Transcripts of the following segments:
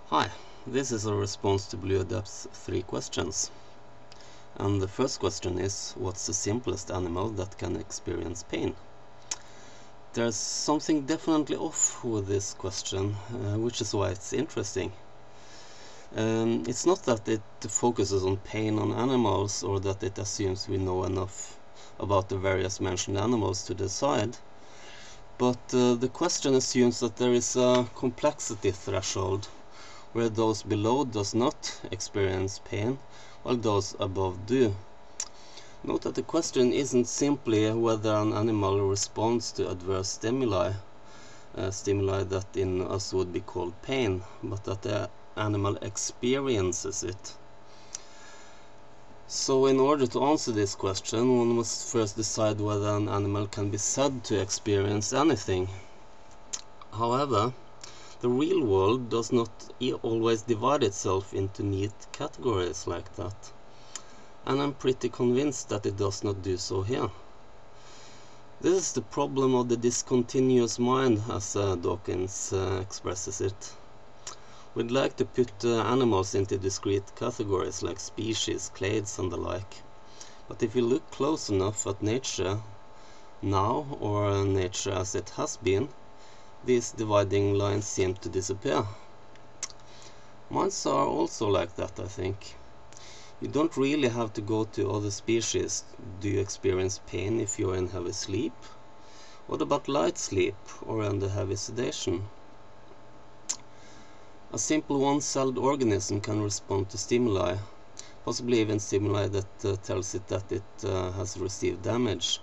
Hi, this is a response to Blue Adept's 3 questions. And the first question is, what's the simplest animal that can experience pain? There's something definitely off with this question, which is why it's interesting. It's not that it focuses on pain on animals or that it assumes we know enough about the various mentioned animals to decide, but the question assumes that there is a complexity threshold where those below does not experience pain, while those above do. Note that the question isn't simply whether an animal responds to adverse stimuli, stimuli that in us would be called pain, but that the animal experiences it. So in order to answer this question, one must first decide whether an animal can be said to experience anything. However, the real world does not always divide itself into neat categories like that, and I'm pretty convinced that it does not do so here. This is the problem of the discontinuous mind, as Dawkins expresses it. We'd like to put animals into discrete categories like species, clades and the like, but if you look close enough at nature now, or nature as it has been, these dividing lines seem to disappear. Minds are also like that, I think. You don't really have to go to other species. Do you experience pain if you're in heavy sleep? What about light sleep or under heavy sedation? A simple one-celled organism can respond to stimuli, possibly even stimuli that tells it that it has received damage.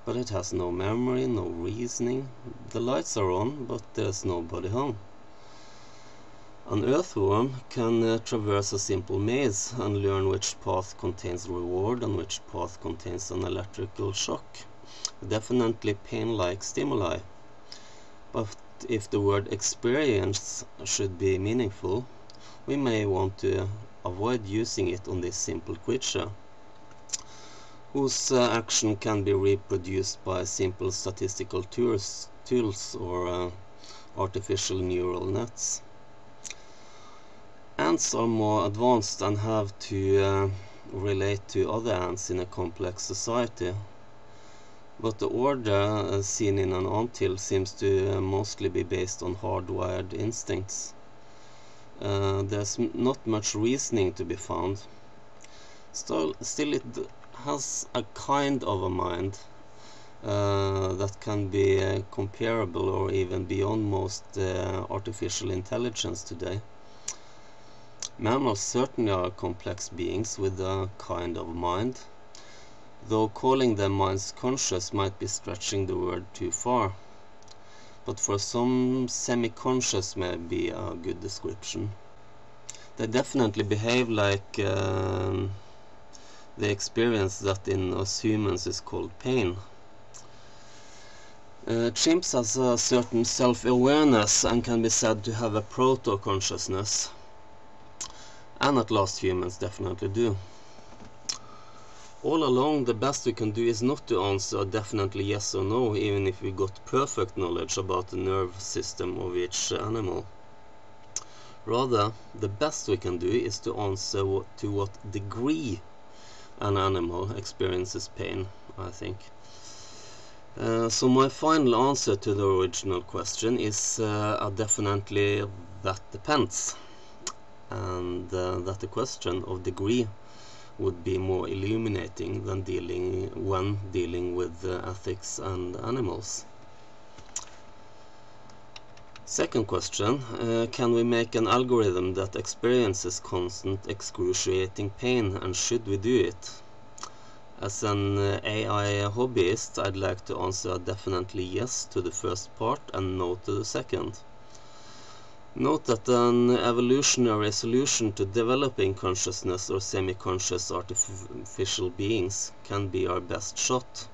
But it has no memory, no reasoning. The lights are on, but there's nobody home. An earthworm can traverse a simple maze and learn which path contains reward and which path contains an electrical shock. Definitely pain-like stimuli. But if the word experience should be meaningful, we may want to avoid using it on this simple creature, whose action can be reproduced by simple statistical tools or artificial neural nets. Ants are more advanced and have to relate to other ants in a complex society, but the order seen in an anthill seems to mostly be based on hardwired instincts. There's not much reasoning to be found. Still it has a kind of a mind that can be comparable or even beyond most artificial intelligence today. Mammals certainly are complex beings with a kind of mind, though calling them minds conscious might be stretching the word too far. But for some, semi-conscious may be a good description. They definitely behave like the experience that in us humans is called pain. Chimps has a certain self-awareness and can be said to have a proto-consciousness. And at last humans definitely do. All along, the best we can do is not to answer definitely yes or no, even if we got perfect knowledge about the nerve system of each animal. Rather, the best we can do is to answer to what degree an animal experiences pain, I think. So my final answer to the original question is definitely that depends, and that the question of degree would be more illuminating than when dealing with ethics and animals. Second question, can we make an algorithm that experiences constant excruciating pain, and should we do it? As an AI hobbyist, I'd like to answer definitely yes to the first part and no to the second. Note that an evolutionary solution to developing consciousness or semi-conscious artificial beings can be our best shot.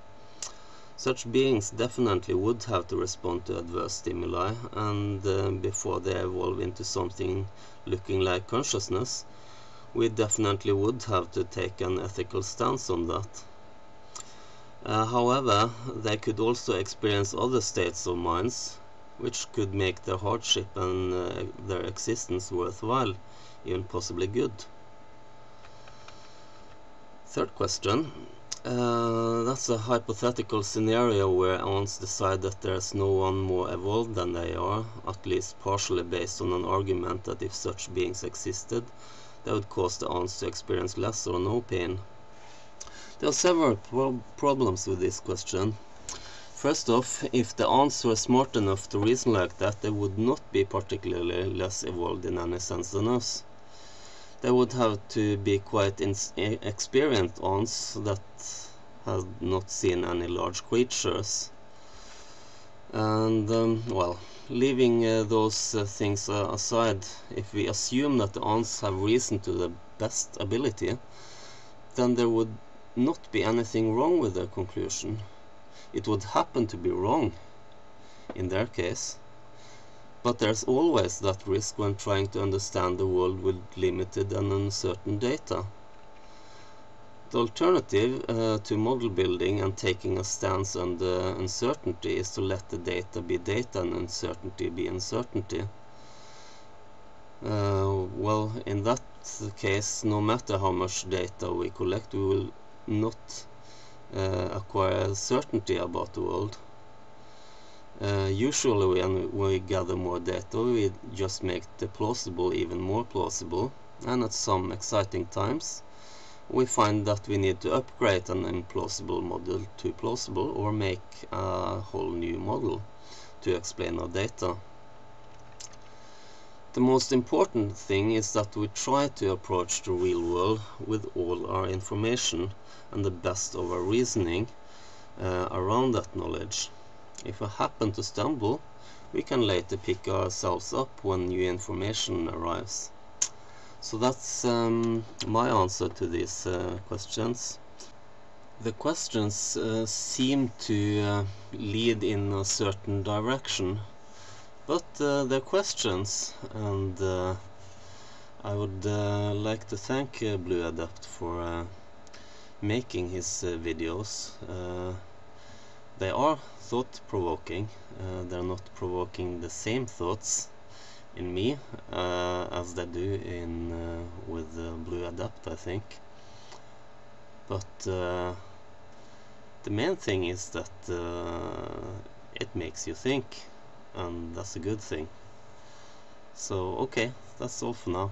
Such beings definitely would have to respond to adverse stimuli, and before they evolve into something looking like consciousness, we definitely would have to take an ethical stance on that. However, they could also experience other states of minds, which could make their hardship and their existence worthwhile, even possibly good. Third question. That's a hypothetical scenario where ants decide that there's no one more evolved than they are, at least partially based on an argument that if such beings existed, they would cause the ants to experience less or no pain. There are several problems with this question. First off, if the ants were smart enough to reason like that, they would not be particularly less evolved in any sense than us. They would have to be quite experienced ants that have not seen any large creatures. And, well, leaving those things aside, if we assume that the ants have reason to the best ability, then there would not be anything wrong with their conclusion. It would happen to be wrong in their case, but there's always that risk when trying to understand the world with limited and uncertain data. The alternative to model building and taking a stance on the uncertainty is to let the data be data and uncertainty be uncertainty. Well, in that case, no matter how much data we collect, we will not acquire certainty about the world. Usually when we gather more data, we just make the plausible even more plausible, and at some exciting times we find that we need to upgrade an implausible model to plausible, or make a whole new model to explain our data. The most important thing is that we try to approach the real world with all our information and the best of our reasoning around that knowledge. If we happen to stumble, we can later pick ourselves up when new information arrives. So that's my answer to these questions. The questions seem to lead in a certain direction, but they're questions, and I would like to thank Blue Adapt for making his videos. They are thought-provoking. They're not provoking the same thoughts in me as they do with Blue Adapt, I think. But the main thing is that it makes you think, and that's a good thing. So okay, that's all for now.